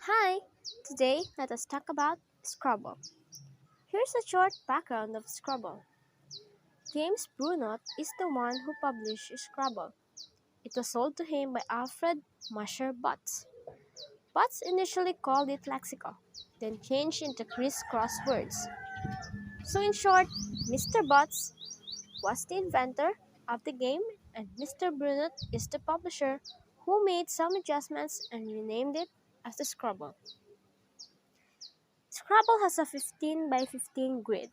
Hi, today let us talk about Scrabble. Here's a short background of Scrabble. James Brunot is the one who published Scrabble. It was sold to him by Alfred Musher Butts. Butts initially called it Lexical, then changed into Criss-Cross Words. So in short, Mr. Butts was the inventor of the game and Mr. Brunot is the publisher who made some adjustments and renamed it as the Scrabble. Scrabble has a 15 by 15 grid,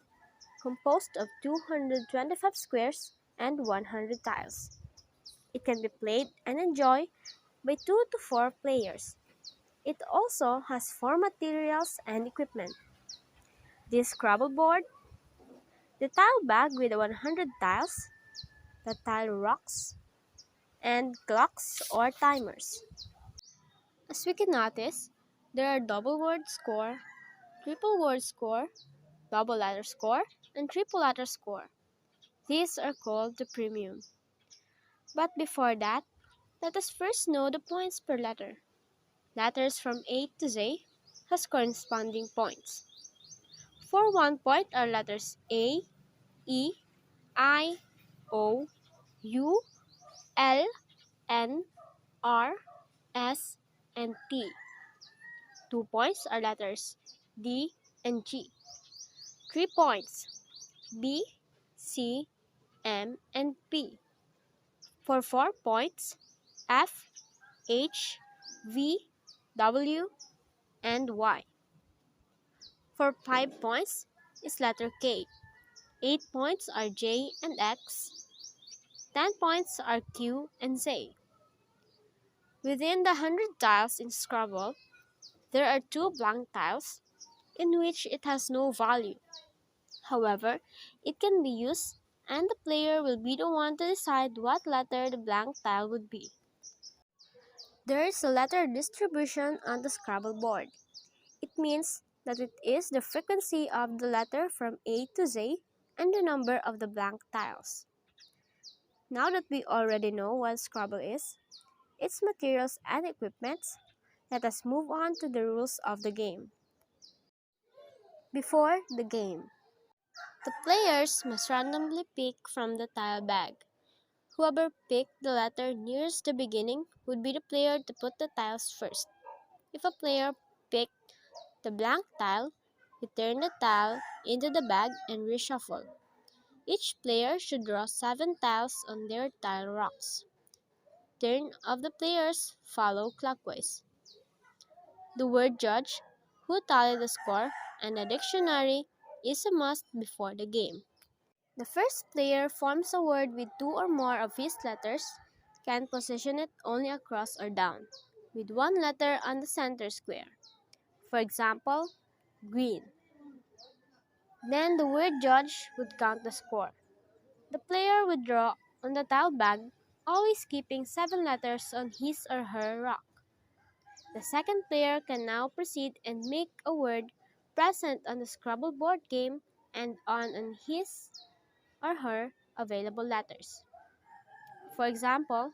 composed of 225 squares and 100 tiles. It can be played and enjoyed by 2 to 4 players. It also has 4 materials and equipment. This Scrabble board, the tile bag with 100 tiles, the tile rocks, and clocks or timers. As we can notice, there are double word score, triple word score, double letter score, and triple letter score. These are called the premium. But before that, let us first know the points per letter. Letters from A to Z has corresponding points. For 1 point are letters A, E, I, O, U, L, N, R, S, and T. 2 points are letters D and G. 3 points B, C, M, and P. For 4 points, F, H, V, W, and Y. For 5 points is letter K. 8 points are J and X. 10 points are Q and Z. Within the 100 tiles in Scrabble, there are 2 blank tiles in which it has no value. However, it can be used and the player will be the one to decide what letter the blank tile would be. There is a letter distribution on the Scrabble board. It means that it is the frequency of the letter from A to Z and the number of the blank tiles. Now that we already know what Scrabble is, its materials and equipments, let us move on to the rules of the game. Before the game, the players must randomly pick from the tile bag. Whoever picked the letter nearest the beginning would be the player to put the tiles first. If a player picked the blank tile, we turn the tile into the bag and reshuffle. Each player should draw 7 tiles on their tile rocks. Turn of the players follow clockwise. The word judge, who tally the score, and a dictionary is a must before the game. The first player forms a word with 2 or more of his letters, can position it only across or down, with 1 letter on the center square. For example, green. Then the word judge would count the score. The player would draw on the tile bag, always keeping 7 letters on his or her rock. The second player can now proceed and make a word present on the Scrabble board game and on his or her available letters. For example,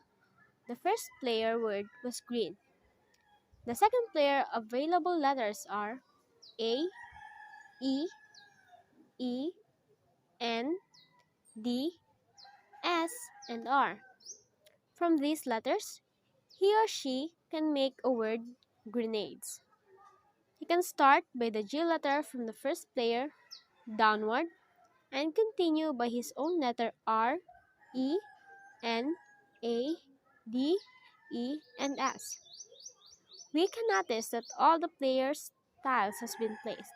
the first player word was green. The second player available letters are A, E, E, N, D, S, and R. From these letters, he or she can make a word grenades. He can start by the G letter from the first player downward and continue by his own letter R, E, N, A, D, E, and S. We can notice that all the players' tiles has been placed.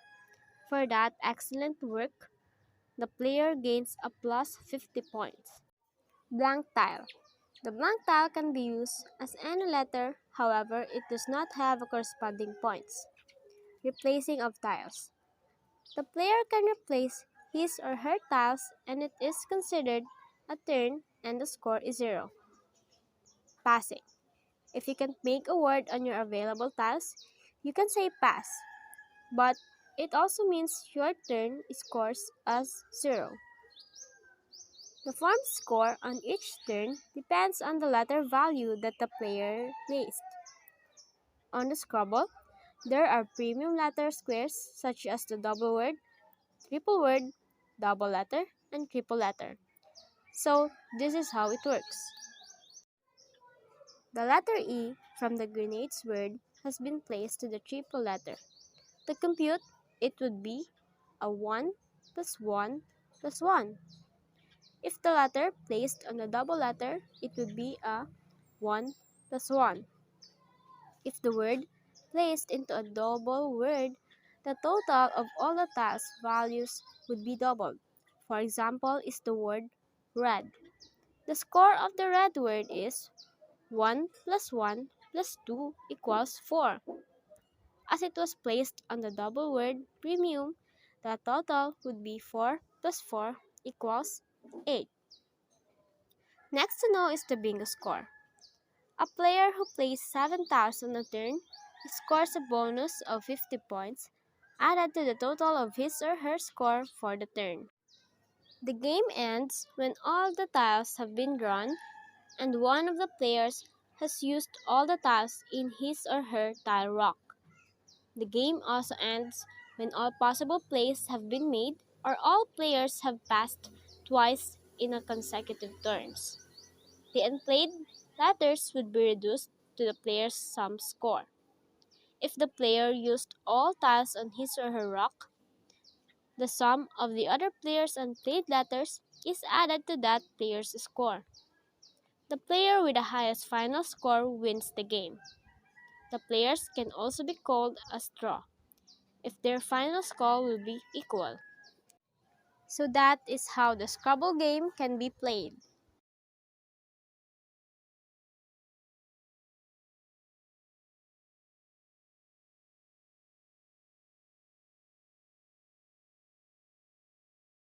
For that excellent work, the player gains a plus 50 points. Blank tile. The blank tile can be used as any letter, however, it does not have a corresponding points. Replacing of tiles. The player can replace his or her tiles and it is considered a turn and the score is 0. Passing. If you can make a word on your available tiles, you can say pass, but it also means your turn scores as 0. The form score on each turn depends on the letter value that the player placed. On the Scrabble, There are premium letter squares such as the double word, triple word, double letter, and triple letter. So, this is how it works. The letter E from the grenades word has been placed to the triple letter. To compute, it would be a 1 plus 1 plus 1. If the letter placed on the double letter, it would be a 1 plus 1. If the word placed into a double word, the total of all the tiles values would be doubled. For example, is the word red. The score of the red word is 1 plus 1 plus 2 equals 4. As it was placed on the double word premium, the total would be 4 plus 4 equals 8. Next to know is the bingo score. A player who plays 7 tiles on a turn scores a bonus of 50 points added to the total of his or her score for the turn. The game ends when all the tiles have been drawn and one of the players has used all the tiles in his or her tile rock. The game also ends when all possible plays have been made or all players have passed twice in a consecutive turns. The unplayed letters would be reduced to the player's sum score. If the player used all tiles on his or her rock, the sum of the other player's unplayed letters is added to that player's score. The player with the highest final score wins the game. The players can also be called a draw if their final score will be equal. So that is how the Scrabble game can be played.